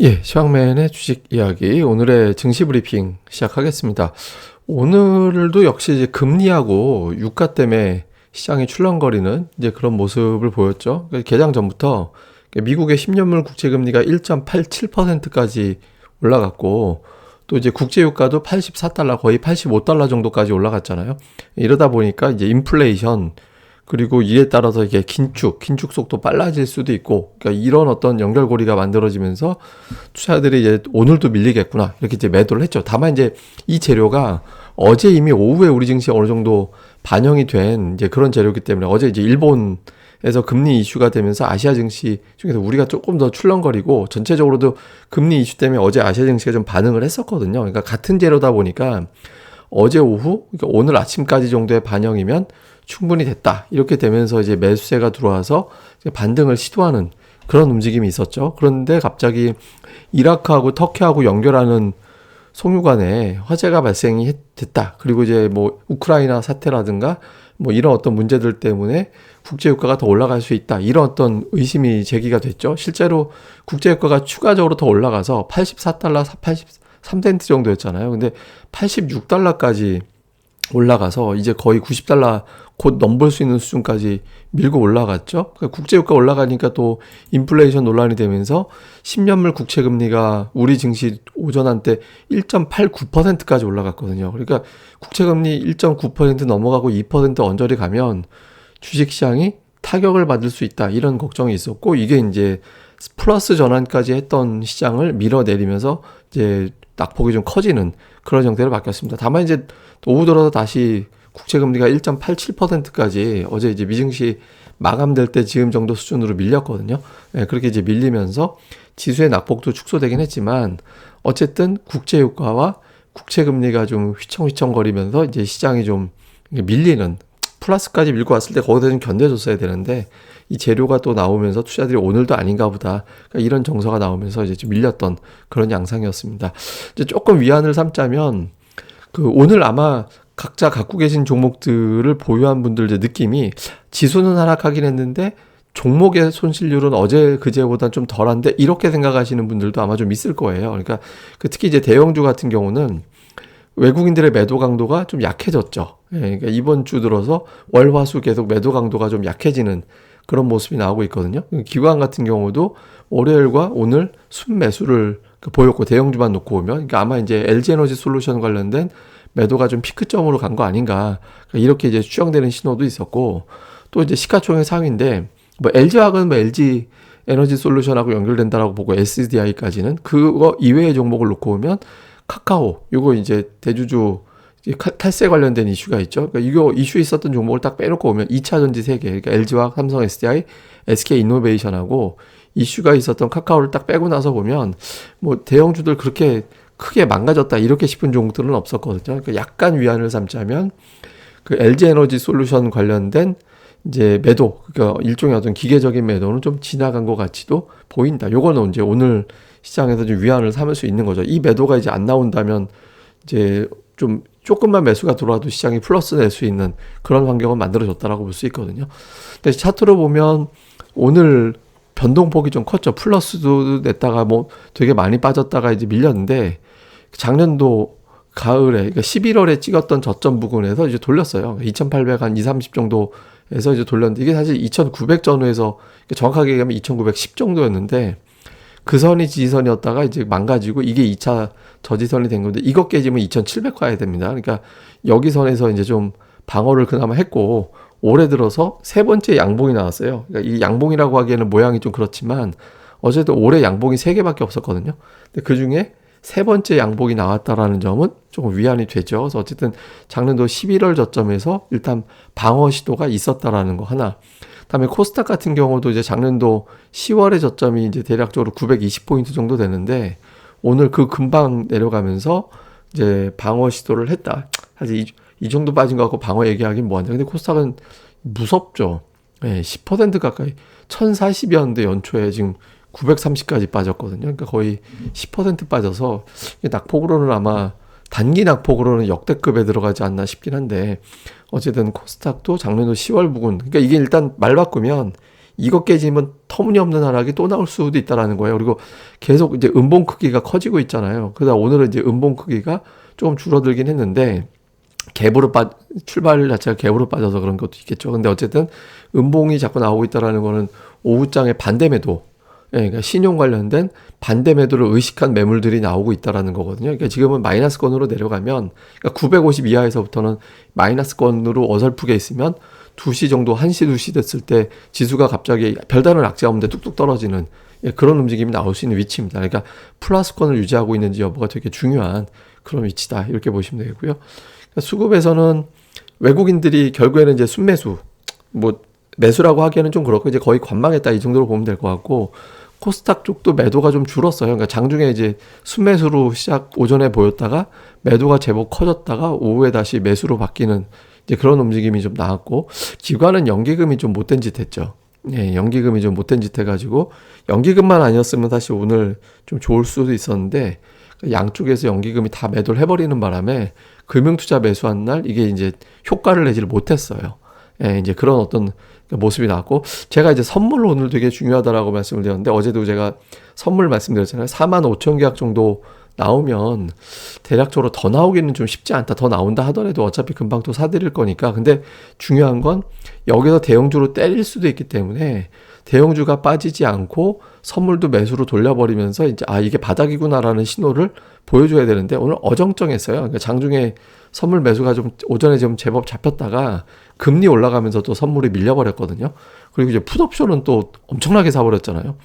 예, 시황맨의 주식 이야기, 오늘의 증시 브리핑 시작하겠습니다. 오늘도 역시 이제 금리하고 유가 때문에 시장이 출렁거리는 이제 그런 모습을 보였죠. 개장 전부터 미국의 10년물 국채금리가 1.87%까지 올라갔고, 또 이제 국제유가도 84달러, 거의 85달러 정도까지 올라갔잖아요. 이러다 보니까 이제 인플레이션, 그리고 이에 따라서 이게 긴축 속도 빨라질 수도 있고, 그러니까 이런 어떤 연결고리가 만들어지면서 투자들이 이제 오늘도 밀리겠구나, 이렇게 이제 매도를 했죠. 다만 이제 이 재료가 어제 이미 오후에 우리 증시에 어느 정도 반영이 된 이제 그런 재료이기 때문에 어제 이제 일본에서 금리 이슈가 되면서 아시아 증시 중에서 우리가 조금 더 출렁거리고, 전체적으로도 금리 이슈 때문에 어제 아시아 증시가 좀 반응을 했었거든요. 그러니까 같은 재료다 보니까 어제 오후, 그러니까 오늘 아침까지 정도의 반영이면 충분히 됐다, 이렇게 되면서 이제 매수세가 들어와서 이제 반등을 시도하는 그런 움직임이 있었죠. 그런데 갑자기 이라크하고 터키하고 연결하는 송유관에 화재가 발생이 됐다. 그리고 이제 뭐 우크라이나 사태라든가 뭐 이런 어떤 문제들 때문에 국제유가가 더 올라갈 수 있다, 이런 어떤 의심이 제기가 됐죠. 실제로 국제유가가 추가적으로 더 올라가서 84달러, 83센트 정도였잖아요. 근데 86달러까지 올라가서 이제 거의 90달러 곧 넘볼 수 있는 수준까지 밀고 올라갔죠. 그러니까 국제유가 올라가니까 또 인플레이션 논란이 되면서 10년물 국채금리가 우리 증시 오전 한때 1.89%까지 올라갔거든요. 그러니까 국채금리 1.9% 넘어가고 2% 언저리 가면 주식시장이 타격을 받을 수 있다, 이런 걱정이 있었고, 이게 이제 플러스 전환까지 했던 시장을 밀어내리면서 이제 낙폭이 좀 커지는 그런 형태로 바뀌었습니다. 다만 이제 오후 들어서 다시 국채금리가 1.87%까지 어제 이제 미증시 마감될 때 지금 정도 수준으로 밀렸거든요. 예, 그렇게 이제 밀리면서 지수의 낙폭도 축소되긴 했지만, 어쨌든 국제유가와 국채금리가 좀 휘청휘청거리면서 이제 시장이 좀 밀리는, 플러스까지 밀고 왔을 때 거기서 좀 견뎌줬어야 되는데 이 재료가 또 나오면서 투자들이 오늘도 아닌가 보다, 그러니까 이런 정서가 나오면서 이제 좀 밀렸던 그런 양상이었습니다. 이제 조금 위안을 삼자면, 오늘 아마 각자 갖고 계신 종목들을 보유한 분들 이제 느낌이, 지수는 하락하긴 했는데 종목의 손실률은 어제 그제보다 좀 덜한데, 이렇게 생각하시는 분들도 아마 좀 있을 거예요. 그러니까 특히 이제 대형주 같은 경우는 외국인들의 매도 강도가 좀 약해졌죠. 예, 그러니까 이번 주 들어서 월화수 계속 매도 강도가 좀 약해지는 그런 모습이 나오고 있거든요. 기관 같은 경우도 월요일과 오늘 순매수를 보였고, 대형주만 놓고 보면, 그러니까 아마 이제 LG에너지 솔루션 관련된 매도가 좀 피크점으로 간 거 아닌가, 그러니까 이렇게 이제 추정되는 신호도 있었고, 또 이제 시가총액 상위인데 뭐 LG화학은 뭐 LG 에너지 솔루션하고 연결된다라고 보고, SDI까지는 그거 이외의 종목을 놓고 보면 카카오, 요거 이제 대주주 탈세 관련된 이슈가 있죠. 그러니까 이거 이슈 있었던 종목을 딱 빼놓고 보면 2차 전지 3개, 그러니까 LG화학, 삼성 SDI, SK이노베이션하고 이슈가 있었던 카카오를 딱 빼고 나서 보면 뭐 대형주들 그렇게 크게 망가졌다, 이렇게 싶은 종목들은 없었거든요. 그러니까 약간 위안을 삼자면 LG 에너지 솔루션 관련된 이제 매도, 그러니까 일종의 어떤 기계적인 매도는 좀 지나간 것 같이도 보인다. 요거는 이제 오늘 시장에서 좀 위안을 삼을 수 있는 거죠. 이 매도가 이제 안 나온다면 이제 좀 조금만 매수가 들어와도 시장이 플러스 낼 수 있는 그런 환경을 만들어줬다라고 볼 수 있거든요. 근데 차트로 보면 오늘 변동폭이 좀 컸죠. 플러스도 냈다가 뭐 되게 많이 빠졌다가 이제 밀렸는데, 작년도 가을에, 그러니까 11월에 찍었던 저점 부근에서 이제 돌렸어요. 2,800 한 2, 30 정도에서 이제 돌렸는데, 이게 사실 2,900 전후에서, 정확하게 얘기하면 2,910 정도였는데 그 선이 지지선이었다가 이제 망가지고 이게 2차 저지선이 된 건데, 이거 깨지면 2,700 가야 됩니다. 그러니까 여기 선에서 이제 좀 방어를 그나마 했고, 올해 들어서 세 번째 양봉이 나왔어요. 그러니까 이 양봉이라고 하기에는 모양이 좀 그렇지만 어제도 올해 양봉이 3개밖에 없었거든요. 근데 그 중에 세 번째 양봉이 나왔다라는 점은 조금 위안이 되죠. 그래서 어쨌든 작년도 11월 저점에서 일단 방어 시도가 있었다라는 거 하나. 그다음에 코스닥 같은 경우도 이제 작년도 10월의 저점이 이제 대략적으로 920포인트 정도 되는데, 오늘 그 금방 내려가면서 이제 방어 시도를 했다. 사실 이 정도 빠진 거 갖고 방어 얘기하긴 뭐한데, 근데 코스닥은 무섭죠. 네, 10% 가까이 1040이었는데 연초에 지금 930까지 빠졌거든요. 그러니까 거의 10% 빠져서 낙폭으로는 아마 단기 낙폭으로는 역대급에 들어가지 않나 싶긴 한데, 어쨌든 코스닥도 작년도 10월 부근, 그러니까 이게 일단 말 바꾸면 이거 깨지면 터무니없는 하락이 또 나올 수도 있다라는 거예요. 그리고 계속 이제 음봉 크기가 커지고 있잖아요. 그러다 오늘은 이제 음봉 크기가 조금 줄어들긴 했는데 갭으로 출발 자체가 갭으로 빠져서 그런 것도 있겠죠. 근데 어쨌든 음봉이 자꾸 나오고 있다라는 거는 오후장에 반대 매도, 예, 그러니까 신용 관련된 반대 매도를 의식한 매물들이 나오고 있다라는 거거든요. 그러니까 지금은 마이너스권으로 내려가면, 그러니까 950 이하에서부터는 마이너스권으로 어설프게 있으면 2시 정도, 1시, 2시 됐을 때 지수가 갑자기 별다른 악재가 없는데 뚝뚝 떨어지는, 예, 그런 움직임이 나올 수 있는 위치입니다. 그러니까 플러스권을 유지하고 있는지 여부가 되게 중요한 그런 위치다, 이렇게 보시면 되고요. 그러니까 수급에서는 외국인들이 결국에는 이제 순매수, 뭐 매수라고 하기에는 좀 그렇고 이제 거의 관망했다, 이 정도로 보면 될 것 같고, 코스닥 쪽도 매도가 좀 줄었어요. 그러니까 장중에 이제 순매수로 오전에 보였다가 매도가 제법 커졌다가 오후에 다시 매수로 바뀌는 이제 그런 움직임이 좀 나왔고, 기관은 연기금이 좀 못된 짓 했죠. 예, 연기금이 좀 못된 짓 해가지고, 연기금만 아니었으면 사실 오늘 좀 좋을 수도 있었는데, 양쪽에서 연기금이 다 매도를 해버리는 바람에 금융투자 매수한 날 이게 이제 효과를 내지를 못했어요. 예, 이제 그런 어떤 모습이 나왔고, 제가 이제 선물 오늘 되게 중요하다라고 말씀을 드렸는데, 어제도 제가 선물 말씀드렸잖아요. 45,000 계약 정도 나오면 대략적으로 더 나오기는 좀 쉽지 않다. 더 나온다 하더라도 어차피 금방 또 사드릴 거니까. 근데 중요한 건 여기서 대형주로 때릴 수도 있기 때문에 대형주가 빠지지 않고 선물도 매수로 돌려버리면서 이제 이게 바닥이구나라는 신호를 보여줘야 되는데, 오늘 어정쩡했어요. 그러니까 장중에 선물 매수가 좀 오전에 좀 제법 잡혔다가 금리 올라가면서 또 선물이 밀려버렸거든요. 그리고 이제 풋옵션은 또 엄청나게 사버렸잖아요.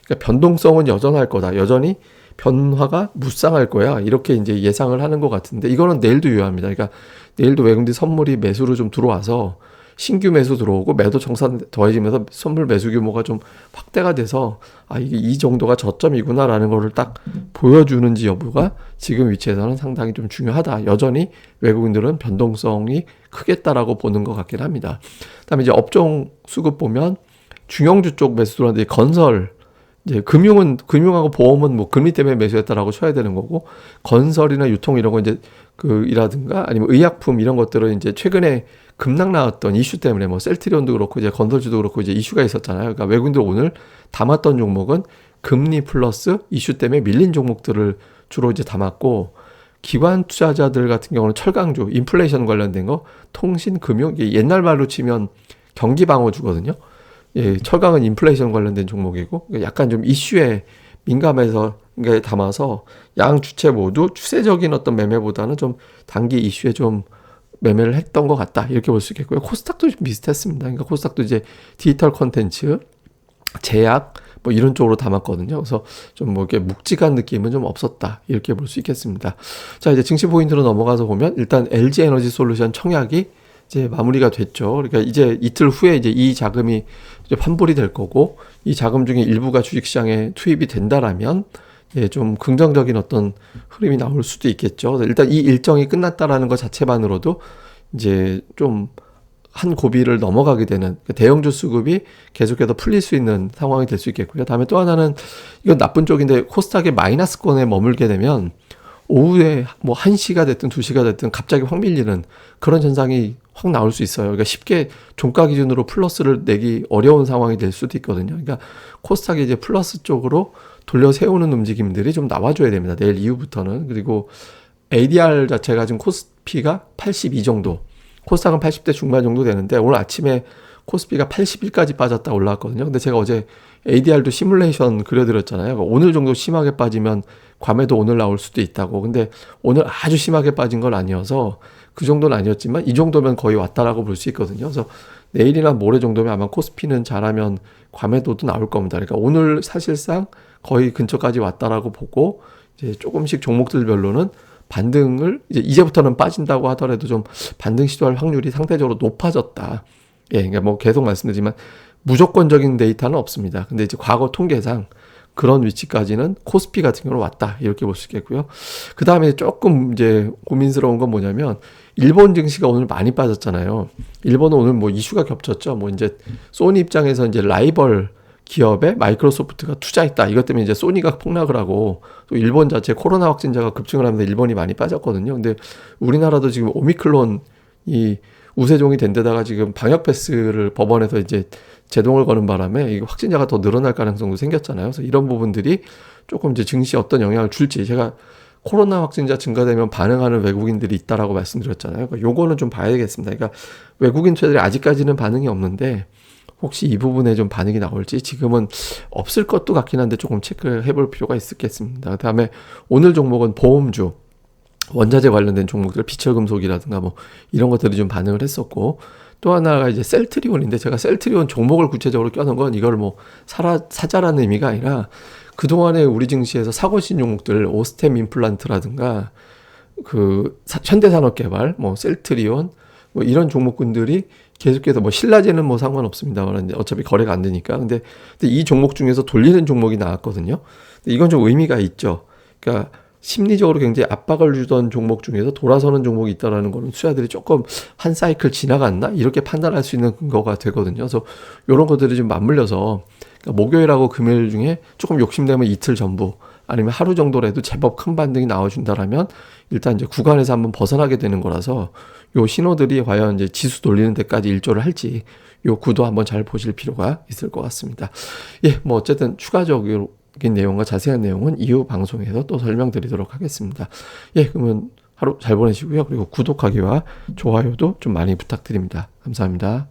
그러니까 변동성은 여전할 거다. 여전히 변화가 무쌍할 거야. 이렇게 이제 예상을 하는 것 같은데, 이거는 내일도 유효합니다. 그러니까 내일도 외국인들 선물이 매수로 좀 들어와서 신규 매수 들어오고 매도 정산 더해지면서 선물 매수 규모가 좀 확대가 돼서 이게 이 정도가 저점이구나라는 거를 딱 보여주는지 여부가 지금 위치에서는 상당히 좀 중요하다. 여전히 외국인들은 변동성이 크겠다라고 보는 것 같긴 합니다. 그다음에 이제 업종 수급 보면 중형주 쪽 매수 들어왔는데, 건설, 이제 금융하고 보험은 뭐 금리 때문에 매수했다라고 쳐야 되는 거고, 건설이나 유통 이런 거 이제 이라든가 아니면 의약품 이런 것들은 이제 최근에 급락 나왔던 이슈 때문에 뭐 셀트리온도 그렇고 이제 건설주도 그렇고 이제 이슈가 있었잖아요. 그러니까 외국인들 오늘 담았던 종목은 금리 플러스 이슈 때문에 밀린 종목들을 주로 이제 담았고, 기관 투자자들 같은 경우는 철강주, 인플레이션 관련된 거, 통신, 금융, 이게 옛날 말로 치면 경기 방어주거든요. 예, 철강은 인플레이션 관련된 종목이고, 약간 좀 이슈에 민감해서 담아서 양 주체 모두 추세적인 어떤 매매보다는 좀 단기 이슈에 좀 매매를 했던 것 같다, 이렇게 볼 수 있겠고요. 코스닥도 좀 비슷했습니다. 그러니까 코스닥도 이제 디지털 콘텐츠, 제약 뭐 이런 쪽으로 담았거든요. 그래서 좀 뭐 이렇게 묵직한 느낌은 좀 없었다, 이렇게 볼 수 있겠습니다. 자, 이제 증시 포인트로 넘어가서 보면 일단 LG 에너지 솔루션 청약이 이제 마무리가 됐죠. 그러니까 이제 이틀 후에 이제 이 자금이 이제 환불이 될 거고, 이 자금 중에 일부가 주식시장에 투입이 된다라면 예, 좀 긍정적인 어떤 흐름이 나올 수도 있겠죠. 일단 이 일정이 끝났다라는 것 자체만으로도 이제 좀 한 고비를 넘어가게 되는 대형주 수급이 계속해서 풀릴 수 있는 상황이 될 수 있겠고요. 다음에 또 하나는, 이건 나쁜 쪽인데, 코스닥의 마이너스권에 머물게 되면 오후에 뭐 1시가 됐든 2시가 됐든 갑자기 확 밀리는 그런 현상이 확 나올 수 있어요. 그러니까 쉽게 종가 기준으로 플러스를 내기 어려운 상황이 될 수도 있거든요. 그러니까 코스닥이 이제 플러스 쪽으로 돌려 세우는 움직임들이 좀 나와줘야 됩니다. 내일 이후부터는. 그리고 ADR 자체가 지금 코스피가 82 정도, 코스닥은 80대 중반 정도 되는데, 오늘 아침에 코스피가 81까지 빠졌다 올라왔거든요. 근데 제가 어제 ADR도 시뮬레이션 그려드렸잖아요. 오늘 정도 심하게 빠지면 괌에도 오늘 나올 수도 있다고. 근데 오늘 아주 심하게 빠진 건 아니어서, 그 정도는 아니었지만 이 정도면 거의 왔다라고 볼 수 있거든요. 그래서 내일이나 모레 정도면 아마 코스피는 잘하면 괌에도도 나올 겁니다. 그러니까 오늘 사실상 거의 근처까지 왔다라고 보고, 이제 조금씩 종목들별로는 반등을 이제부터는 빠진다고 하더라도 좀 반등 시도할 확률이 상대적으로 높아졌다. 예, 그러니까 뭐 계속 말씀드리지만 무조건적인 데이터는 없습니다. 근데 이제 과거 통계상 그런 위치까지는 코스피 같은 경우는 왔다, 이렇게 볼 수 있겠고요. 그 다음에 조금 이제 고민스러운 건 뭐냐면, 일본 증시가 오늘 많이 빠졌잖아요. 일본은 오늘 뭐 이슈가 겹쳤죠. 뭐 이제 소니 입장에서 이제 라이벌 기업에 마이크로소프트가 투자했다, 이것 때문에 이제 소니가 폭락을 하고, 또 일본 자체 코로나 확진자가 급증을 하면서 일본이 많이 빠졌거든요. 근데 우리나라도 지금 오미크론이 우세종이 된 데다가 지금 방역 패스를 법원에서 이제 제동을 거는 바람에 이 확진자가 더 늘어날 가능성도 생겼잖아요. 그래서 이런 부분들이 조금 이제 증시에 어떤 영향을 줄지, 제가 코로나 확진자 증가되면 반응하는 외국인들이 있다라고 말씀드렸잖아요. 그러니까 요거는 좀 봐야겠습니다. 그러니까 외국인 투자들이 아직까지는 반응이 없는데 혹시 이 부분에 좀 반응이 나올지, 지금은 없을 것도 같긴 한데 조금 체크해 볼 필요가 있겠습니다. 그다음에 오늘 종목은 보험주, 원자재 관련된 종목들, 비철금속이라든가 뭐 이런 것들이 좀 반응을 했었고, 또 하나가 이제 셀트리온인데, 제가 셀트리온 종목을 구체적으로 껴놓은 건 이걸 뭐 사자라는 의미가 아니라 그동안에 우리 증시에서 사고신 종목들, 오스템 임플란트라든가 그 현대산업개발, 뭐 셀트리온, 뭐 이런 종목군들이 계속해서, 뭐 신라제는 뭐 상관없습니다만 어차피 거래가 안 되니까. 근데 이 종목 중에서 돌리는 종목이 나왔거든요. 근데 이건 좀 의미가 있죠. 그러니까 심리적으로 굉장히 압박을 주던 종목 중에서 돌아서는 종목이 있다라는 거는 투자들이 조금 한 사이클 지나갔나 이렇게 판단할 수 있는 근거가 되거든요. 그래서 이런 것들이 좀 맞물려서, 그러니까 목요일하고 금요일 중에 조금 욕심내면 이틀 전부 아니면 하루 정도라도 제법 큰 반등이 나와준다라면 일단 이제 구간에서 한번 벗어나게 되는 거라서, 요 신호들이 과연 이제 지수 돌리는 데까지 일조를 할지 요 구도 한번 잘 보실 필요가 있을 것 같습니다. 예, 뭐 어쨌든 추가적인 내용과 자세한 내용은 이후 방송에서 또 설명드리도록 하겠습니다. 예, 그러면 하루 잘 보내시고요. 그리고 구독하기와 좋아요도 좀 많이 부탁드립니다. 감사합니다.